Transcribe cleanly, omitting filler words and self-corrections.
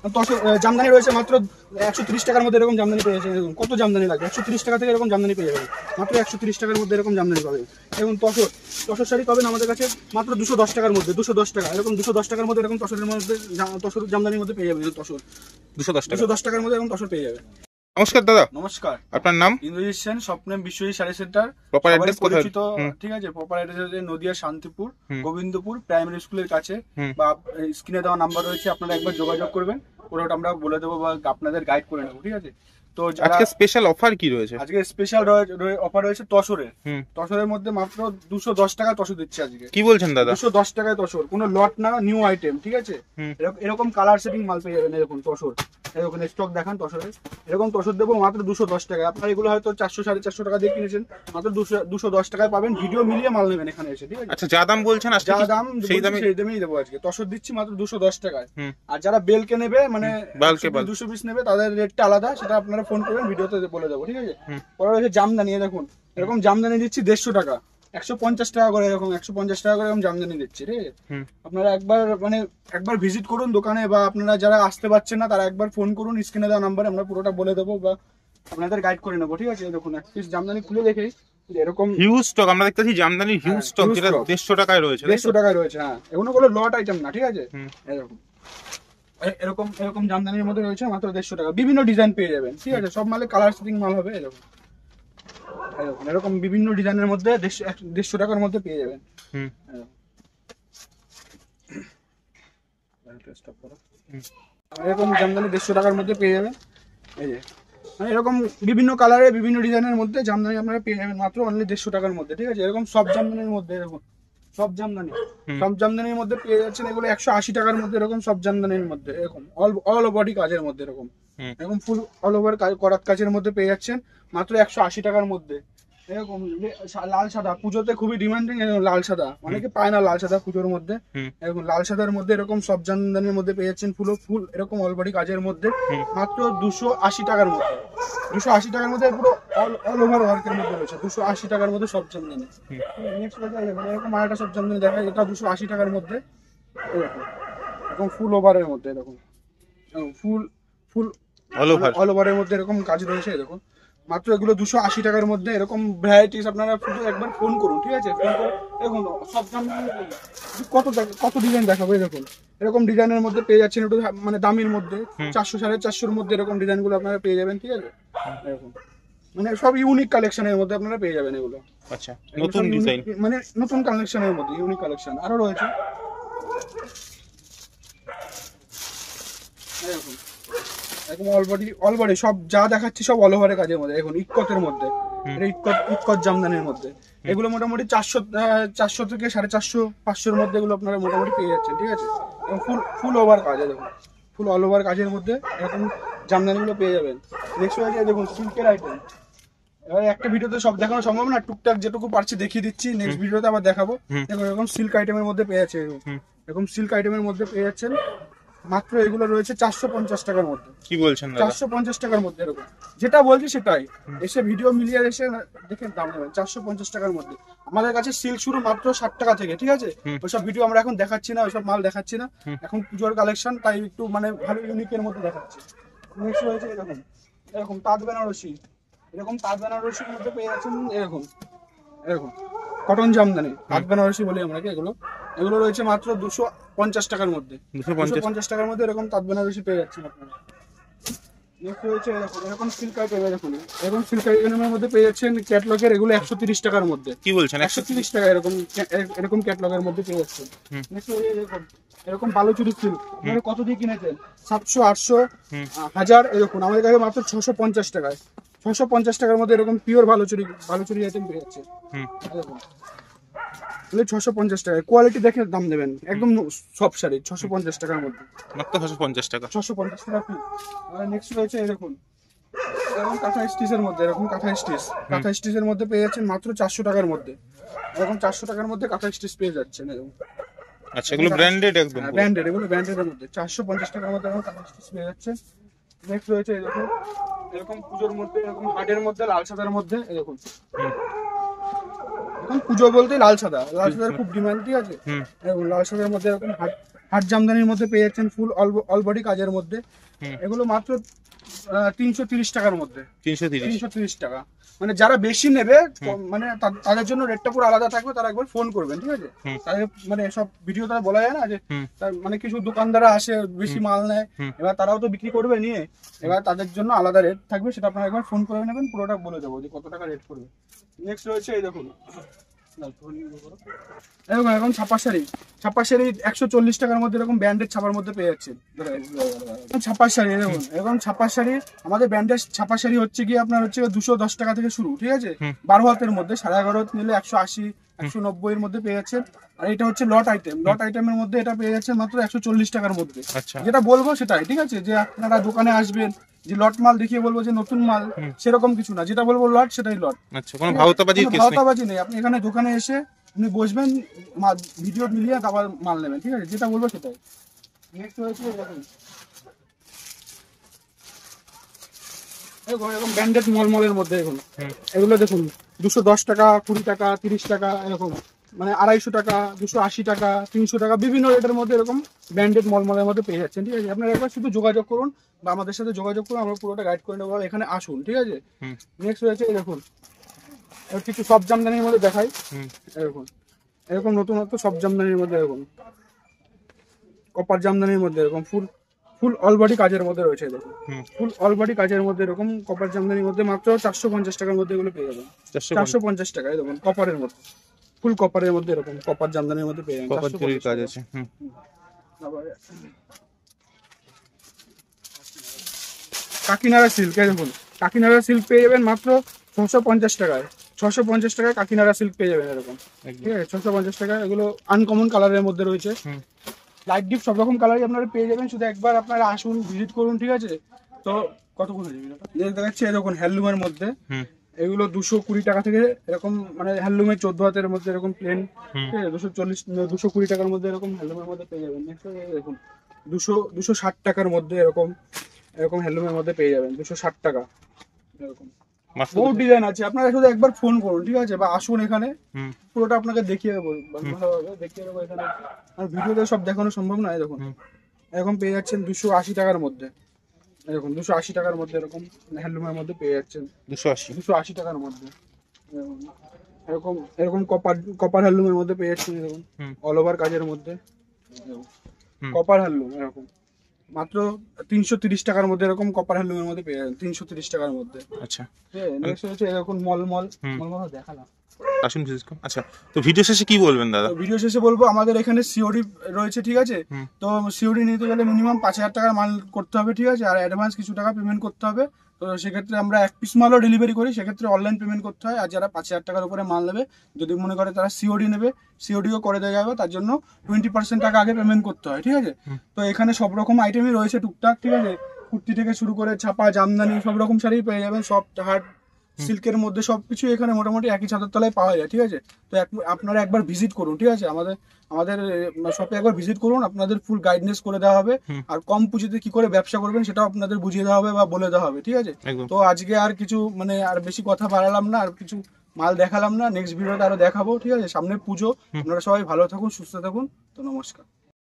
তসর জামদানি রয়েছে মাত্র 130 টাকার মধ্যে, এরকম জামদানি পেয়ে যাচ্ছে। কত জামদানি লাগবে, 130 টাকা থেকে এরকম জামদানি পেয়ে যাবেন, মাত্র 130 টাকার মধ্যে এরকম জামদানি পাবেন। এবং তসর শাড়ি পাবেন আমাদের কাছে মাত্র 210 টাকার মধ্যে, 210 টাকা, এরকম 210 টাকার মধ্যে এরকম তসরের মধ্যে, তসর জামদানির মধ্যে পেয়ে যাবেন। তসর 210 টাকার মধ্যে এরকম তসর পেয়ে যাবেন। নমস্কার দাদা। নমস্কার, আপনার নাম? ইন্দ্রজিৎ সেন, স্বপ্নেম Biswajit sari centre. Proper address কোথায়? ঠিক আছে, প্রপার অ্যাড্রেস হচ্ছে নদিয়া শান্তিপুর গোবিন্দপুর প্রাইমারি স্কুলের কাছে, বা স্ক্রিনে দেওয়া নাম্বার রয়েছে, আপনারা একবার যোগাযোগ করবেন, ওটা আমরা বলে দেবো বা আপনাদের গাইড করে নেবো। ঠিক আছে, তো আজকে স্পেশাল অফার কি রয়েছে? আজকে স্পেশাল অফার রয়েছে তসরের মধ্যে মাত্র 210 টাকা তসর দিচ্ছে আজকে। কি বলছেন দাদা? 210 টাকায় তসর, কোনো লট না, নিউ আইটেম। ঠিক আছে, এরকম কালার সেটিং মাল পেয়ে যাবেন। এরকম তসর, এরকম স্টক দেখান তসরের, এরকম তসর দেবো মাত্র 210 টাকায়। আপনারা এগুলো হয়তো 400-450 টাকা দিয়ে কিনেছেন, মাত্র 210 টাকায় পাবেন। ভিডিও মিলিয়ে মাল নেবেন এখানে এসে। ঠিক আছে, আচ্ছা, যা দাম বলছেন যা দাম সেই দামেই দেবো আজকে। তসর দিচ্ছি মাত্র 210 টাকায়। আর যারা বেলকে নেবে, মানে 200 পিস নেবে, তাদের রেটটা আলাদা, সেটা আপনারা ফোন করবেন, ভিডিওতে বলে দেবো। ঠিক আছে, পরে রয়েছে জামদানি। দেখুন, এরকম জামদানি দিচ্ছি 150 টাকা, 150 টাকা করে, এরকম 150 টাকা করে এরকম জামদানি দিচ্ছি। ঠিক আছে, আপনারা একবার ভিজিট করুন দোকানে, বা আপনারা যারা আসতে পারছেন না তারা একবার ফোন করুন, স্ক্রিনে দেওয়া নাম্বারে, আমরা পুরোটা বলে দেবো বা আপনাদের গাইড করে নেবো। ঠিক আছে, দেখুন এক পিস জামদানি খুলে দেখেই এরকম হিউজ স্টক আমরা দেখতেছি, জামদানির হিউজ স্টক, যেটা 150 টাকায় রয়েছে। 150 টাকায় রয়েছে, হ্যাঁ, এগুলো কোনো লট আইটেম না। ঠিক আছে, এরকম জামদানির মধ্যে রয়েছে মাত্র 150 টাকা, বিভিন্ন ডিজাইন পেয়ে যাবেন। ঠিক আছে, সব মালে কালার সেটিং মাল হবে। এরকম বিভিন্ন ডিজাইনের মধ্যে 150 টাকার মধ্যে পেয়ে যাবেন। এরকম জামদানি 150 টাকার মধ্যে পেয়ে যাবেন। এই যে এরকম বিভিন্ন কালারে বিভিন্ন ডিজাইনের মধ্যে জামদানি আপনারা পেয়ে যাবেন মাত্র অনলি 150 টাকার মধ্যে। ঠিক আছে, এরকম সব জামদানির মধ্যে, এরকম সব জামদানির মধ্যে পেয়ে যাচ্ছেন এগুলো 180 টাকার মধ্যে। এরকম সব জামদানির মধ্যে, এরকম অল বডি কাজের মধ্যে, এরকম ফুল অল ওভার করাত কাজের মধ্যে পেয়ে যাচ্ছেন মাত্র 180 টাকার মধ্যে। এরকম লাল সাদা, পুজোতে খুবই ডিমান্ডিং লাল সাদা, অনেকে পায় না লাল সাদা পুজোর মধ্যে। এরকম লাল সাদার মধ্যে এরকম সব জামদানির মধ্যে পেয়ে যাচ্ছেন ফুল এরকম অল বডি কাজের মধ্যে মাত্র 280 টাকার মধ্যে। 280 টাকার মধ্যে পুরো অল ওভার ওয়ার্কের মধ্যে রয়েছে, 280 টাকার মধ্যে সব জামদানি। নেক্সট এরকম আরেকটা সব জামদানি দেখা, এটা 280 টাকার মধ্যে, এরকম ফুল ওভারের মধ্যে, এরকম ফুল অল ওভারের মধ্যে এরকম কাজ রয়েছে। এরকম মাত্র এগুলো 280 টাকার মধ্যে। এরকম ভ্যারাইটিস আপনারা শুধু একবার ফোন করুন। ঠিক আছে, ফোন করে দেখুন সব কত ডিজাইন দেখাবো। এরকম ডিজাইনের মধ্যে পেয়ে যাচ্ছেন, একটু মানে দামের মধ্যে 400-450 মধ্যে এরকম ডিজাইনগুলো আপনারা পেয়ে যাবেন। ঠিক আছে, এরকম মানে সব ইউনিক কালেকশনের মধ্যে আপনারা পেয়ে যাবেন এগুলো। আচ্ছা, নতুন ডিজাইন, মানে নতুন কালেকশনের মধ্যে ইউনিক কালেকশন আরো রয়েছে। এরকম অল বডি সব যা দেখাচ্ছি সব অল ওভারের কাজের মধ্যে। এখন ইক্কতের মধ্যে, ইক্কত জামদানির মধ্যে, এগুলো মোটামুটি 400 থেকে 450-500 মধ্যে এগুলো আপনারা মোটামুটি পেয়ে যাচ্ছেন। ঠিক আছে, ফুল ওভার কাজে, দেখুন ফুল অল ওভার কাজের মধ্যে এরকম জামদানিগুলো পেয়ে যাবেন। নেক্সট হয়ে যায় দেখুন সিল্কের আইটেম। এবার একটা ভিডিওতে সব দেখানো সম্ভব না, টুকটাক যেটুকু পারছি দেখিয়ে দিচ্ছি, নেক্সট ভিডিওতে আবার দেখাবো। দেখুন এরকম সিল্ক আইটেমের মধ্যে পেয়ে যাচ্ছে, এরকম সিল্ক আইটেমের মধ্যে পেয়ে যাচ্ছেন মাত্র এগুলো রয়েছে 450 টাকার মধ্যে। কি বলছেন? 450 টাকার মধ্যে, এরকম যেটা বলছি সেটাই, এসে ভিডিও মিলিয়ে এসে দেখে দাম নেবেন 450 টাকার মধ্যে। আমাদের কাছে সিল্ক শুরু মাত্র 60 টাকা থেকে। ঠিক আছে, ওইসব ভিডিও আমরা এখন দেখাচ্ছি না, ওইসব মাল দেখাচ্ছি না, এখন পুজোর কালেকশন, তাই একটু মানে ভালো ইউনিকের মধ্যে দেখাচ্ছি। নেক্সট হয়েছে এরকম তাঁত বেনারসি, এরকম তাঁত বেনারসির মধ্যে পেয়ে যাচ্ছেন এরকম কটন জামদানি, তাঁত বেনারসি বলি আমরা। এগুলো রয়েছে মাত্র 250 টাকার মধ্যে। 250 টাকার মধ্যে এরকম তাঁত বেনারসি পেয়ে যাচ্ছেন আপনারা। নেক্সট রয়েছে এরকম সিল্ক আইটেম, এরকম সিল্ক আইটেমের মধ্যে পেয়ে যাচ্ছেন ক্যাটলগের, এগুলো 130 টাকার মধ্যে। কি বলছেন? 130 টাকা এরকম ক্যাটলগের মধ্যে পেয়ে যাচ্ছেন। নেক্সট এরকম বালুচুরি সিল্ক, আপনারা কত দিয়ে কিনেছেন? 700, 800, 1000, এরকম আমাদের কাছে মাত্র 650 টাকায়। 650 টাকার মধ্যে এরকম পিওর বালুচুরি আইটেম পেয়ে যাচ্ছে। 650 টাকায়, কোয়ালিটি দেখে দাম দেবেন। একদম সব শাড়ি 650 টাকার মধ্যে, মাত্র 650 টাকা। 650 টাকা পিস। আর নেক্সট রয়েছে এরকম কাঁথা স্টিচের মধ্যে, এরকম কাঁথা স্টিচের মধ্যে পেয়ে যাচ্ছেন মাত্র 400 টাকার মধ্যে। এরকম 400 টাকার মধ্যে কাঁথা স্টিচ পেয়ে যাচ্ছেন এরকম। আচ্ছা, এগুলো ব্র্যান্ডেড, একদম ব্র্যান্ডেড, এগুলো ব্র্যান্ডের মধ্যে 450 টাকার মধ্যে এরকম কাঁথা স্টিচ পেয়ে যাচ্ছে। নেক্সট রয়েছে এরকম পুজোর মধ্যে, এরকম হাটের মধ্যে লাল সাদার মধ্যে, এরকম এখন পুজো বলতে লাল সাদার খুব ডিমান্ড। ঠিক আছে, লাল সাদার মধ্যে এরকম হাট জামদানির মধ্যে পেয়ে যাচ্ছেন ফুল অল বডি কাজের মধ্যে। হুম। এগুলো মাত্র 330 টাকার মধ্যে। 330। 330 টাকা। মানে যারা বেশি নেবে মানে তাদের জন্য রেটটা পুরো আলাদা থাকবে, তারা একবার ফোন করবেন, ঠিক আছে? হুম। তাদের মানে সব ভিডিও তারা বলা যায় না যে হুম। মানে কিছু দোকানদাররা আসে বেশি মাল নেয়, হুম। এবার তারাও তো বিক্রি করবে নিয়ে, এবার তাদের জন্য আলাদা রেট থাকবে, সেটা আপনারা একবার ফোন করে নেবেন, পুরোটা বলে দেবো যে কত টাকা রেট পড়বে। নেক্সট রয়েছে এই দেখুন, এরকম এখন ছাপা শাড়ি। 140 টাকার মধ্যে এরকম ব্র্যান্ডেড ছাপার মধ্যে পেয়ে যাচ্ছেন। ছাপার শাড়ি দেখুন, এরকম ছাপার শাড়ি, আমাদের ব্র্যান্ডেড ছাপা শাড়ি হচ্ছে কি আপনার হচ্ছে 210 টাকা থেকে শুরু, ঠিক আছে? 12 হাতের মধ্যে, 11.5 হাত নিলে 180, 190 এর মধ্যে পেয়ে যাচ্ছেন। আর এটা হচ্ছে লট আইটেমের মধ্যে এটা পেয়ে যাচ্ছেন মাত্র 140 টাকার মধ্যে। আচ্ছা। যেটা বলবো সেটাই, ঠিক আছে? যে আপনারা দোকানে আসবেন, যে লট মাল দেখিয়ে বলবো যে নতুন মাল, সেরকম কিছু না, যেটা বলবো লট সেটাই লট। আচ্ছা, কোনো ভাওতাবাজির কেস নেই। ভাওতাবাজি নেই, আপনি এখানে দোকানে এসে আপনি বসবেন, ভিডিও মিলিয়ে তারপর মাল নেবেন, ঠিক আছে? যেটা বলবো সেটাই। নেক্সট হচ্ছে দেখুন, এরকম ব্র্যান্ডেড মলের মধ্যে দেখুন, এগুলো দেখুন 210 টাকা, 20 টাকা, 30 টাকা, এরকম মানে 250 টাকা, 280 টাকা, 300 টাকা, বিভিন্ন রেটের মধ্যে এরকম ব্র্যান্ডেড মলের মধ্যে পেয়ে যাচ্ছেন, ঠিক আছে? আপনারা একবার শুধু যোগাযোগ করুন বা আমাদের সাথে যোগাযোগ করুন, আমরা পুরোটা গাইড করে নেবো, এখানে আসুন, ঠিক আছে? নেক্সট হয়েছে দেখুন, কিছু সব জামদানির মধ্যে দেখাই। এরকম নতুনত্ব সব জামদানির মধ্যে, এরকম কপার জামদানির মধ্যে এরকম ফুল অল বডি কাজের মধ্যে রয়েছে। দেখুন ফুল অল বডি কাজের মধ্যে এরকম কপার জামদানির মধ্যে মাত্র 450 টাকার মধ্যে এগুলো পেয়ে যাবেন। 450 টাকায় দেখুন, কপারের মধ্যে, ফুল কপারের মধ্যে এরকম কপার জামদানির মধ্যে পেয়ে যাবেন। কপার জরির কাজ আছে। কাকিনাড়া সিল্ক, দেখুন কাকিনাড়া সিল্ক পেয়ে যাবেন মাত্র 650 টাকায়। 650 টাকায় কাকিনাড়া সিল্ক পেয়ে যাবেন এরকম, ঠিক আছে? 650 টাকা। এগুলো আনকমন কালারের মধ্যে রয়েছে, লাইট ডিপ সব রকম কালারই আপনারা পেয়ে যাবেন, শুধু একবার আপনারা আসুন, ভিজিট করুন, ঠিক আছে? তো কতক্ষণ হয়ে যাবে দেখাচ্ছি। দেখুন হ্যান্ডলুমের মধ্যে এগুলো 220 টাকা থেকে এরকম, মানে হ্যান্ডলুমের 14 হাতের মধ্যে এরকম প্লেন, ঠিক আছে? 220 টাকার মধ্যে এরকম হ্যান্ডলুমের মধ্যে পেয়ে যাবেন। নেক্সট দেখুন 260 টাকার মধ্যে এরকম হ্যান্ডলুমের মধ্যে পেয়ে যাবেন, 260 টাকা এরকম। বহু ডিজাইন আছে, আপনারা শুধু একবার ফোন করুন, ঠিক আছে? বা আসুন এখানে, পুরোটা আপনাকে দেখিয়ে দেবো, ভালোভাবে দেখিয়ে দেবো। এখানে আর ভিডিওতে সব দেখানো সম্ভব নয়। দেখুন এরকম পেয়ে যাচ্ছেন 280 টাকার মধ্যে, এরকম 280 টাকার মধ্যে এরকম হ্যান্ডলুমের মধ্যে পেয়ে যাচ্ছেন। 280 টাকার মধ্যে এরকম কপার হ্যান্ডলুমের মধ্যে পেয়ে যাচ্ছেন, এরকম অল ওভার কাজের মধ্যে কপার হ্যান্ডলুম, এরকম মাত্র 330 টাকার মধ্যে এরকম কপার হ্যান্ডলুমের মধ্যে পেয়ে যাবেন, 330 টাকার মধ্যে। আচ্ছা, নেক্সট হচ্ছে এরকম মল দেখালাম। আসুন ভিজিট করুন। আচ্ছা, তো ভিডিও শেষে কি বলবেন দাদা? ভিডিও শেষে বলবো আমাদের এখানে সিওডি রয়েছে, ঠিক আছে? তো সিওডি নিতে গেলে মিনিমাম 5000 টাকার মাল করতে হবে, ঠিক আছে? আর অ্যাডভান্স কিছু টাকা পেমেন্ট করতে হবে। তো সেক্ষেত্রে আমরা 1 পিস মালও ডেলিভারি করি, সেক্ষেত্রে অনলাইন পেমেন্ট করতে হয়। আর যারা 5000 টাকার উপরে মাল নেবে, যদি মনে করে তারা সিওডি নেবে, সিওডিও করে দেওয়া যাবে, তার জন্য 20% টাকা আগে পেমেন্ট করতে হয়, ঠিক আছে? তো এখানে সব রকম আইটেমই রয়েছে টুকটাক, ঠিক আছে? কুর্তি থেকে শুরু করে ছাপা জামদানি সব রকম শাড়ি পেয়ে যাবেন, সফট হার্ড সিল্কের মধ্যে সবকিছু এখানে মোটামুটি একই ছাদের তলায় পাওয়া যায়, ঠিক আছে? তো আপনারা একবার ভিজিট করুন, ঠিক আছে? আমাদের শপে একবার ভিজিট করুন, আপনাদের ফুল গাইডনেস করে দেওয়া হবে। আর কম পুঁজিতে কি করে ব্যবসা করবেন সেটাও আপনাদের বুঝিয়ে দেওয়া হবে বা বলে দেওয়া হবে, ঠিক আছে? তো আজকে আর কিছু মানে আর বেশি কথা বাড়ালাম না, আর কিছু মাল দেখালাম না, নেক্সট ভিডিওতে আরো দেখাবো, ঠিক আছে? সামনে পুজো, আপনারা সবাই ভালো থাকুন, সুস্থ থাকুন। তো নমস্কার।